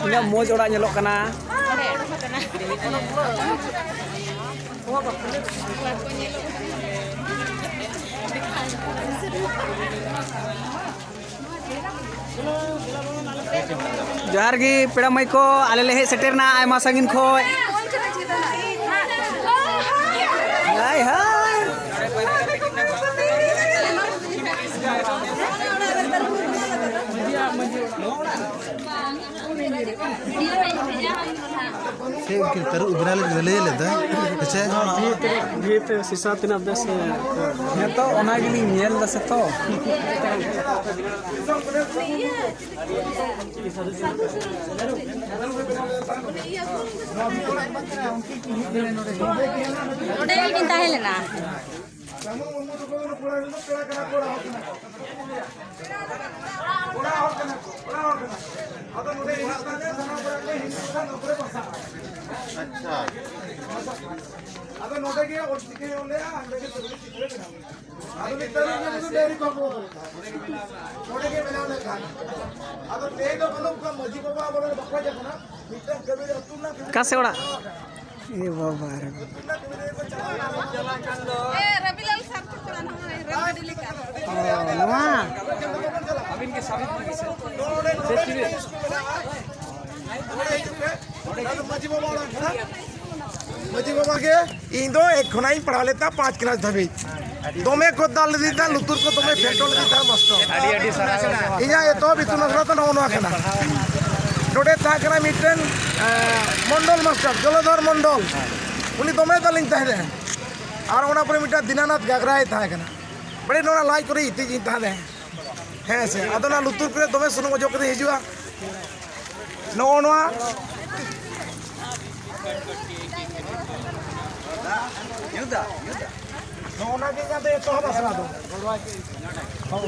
Ini moj orang nyelok kena. Johar gi peda mai ko ale lehe seterna aima sangin khoi. Hai hai. Saya kita ubral gale leda, अच्छा ये तो सीसा तना बस है तो ओना गिली नेल दस तो ओडे भी चिंता है लेना अच्छा ಅದು ನೋಡಿಗೆ ಒಟ್ಟಿಗೆ ಒಳ್ಳೆ ಅಂಗಡಿಗೆ ತಗೊಳ್ಳಿ ಅದು ಬಿಟ್ಟರೆ ನಿಮಗೆ ಡೈರಿ ಕೊಡಬಹುದು ನೋಡಿಗೆ ಬೆಲೆ ಅದು ಬೇಗ ಬಂದು ಮಜ್ಜಿ ಬಾಬಾ ಅವರ ಬಪ್ಪ ಜನ ಮಿಟ್ಟಂ ಕಬೀರ ಅತುಲ್ಲಾ कैसे ओड़ा ये बाबा रे ए रविलाल सर को चलाना है रंग दिलिका नवा अबिन के साबित मजी बाबा के इन दो एक खुना ही पढ़ा लेता 5 क्लास धबी दोमे को दाल दीता लुतुर को दोमे फेटोल दीता मस्तो इया ये तो बितु नसरा तो नोनो आखना नोडे ताकरा मिटन मंडल मास्टर जलधर मंडल उनी दोमे दालिन ताहे और ओना पर मिटा दीनानाथ गागराय ताहे कना बड़े नोना लाई करे इति जिन ताहे है से अदना लुतुर करे दोमे सुनु मजो करे हिजुआ नोनवा युदा नोना के जाते तो हम असला दो हां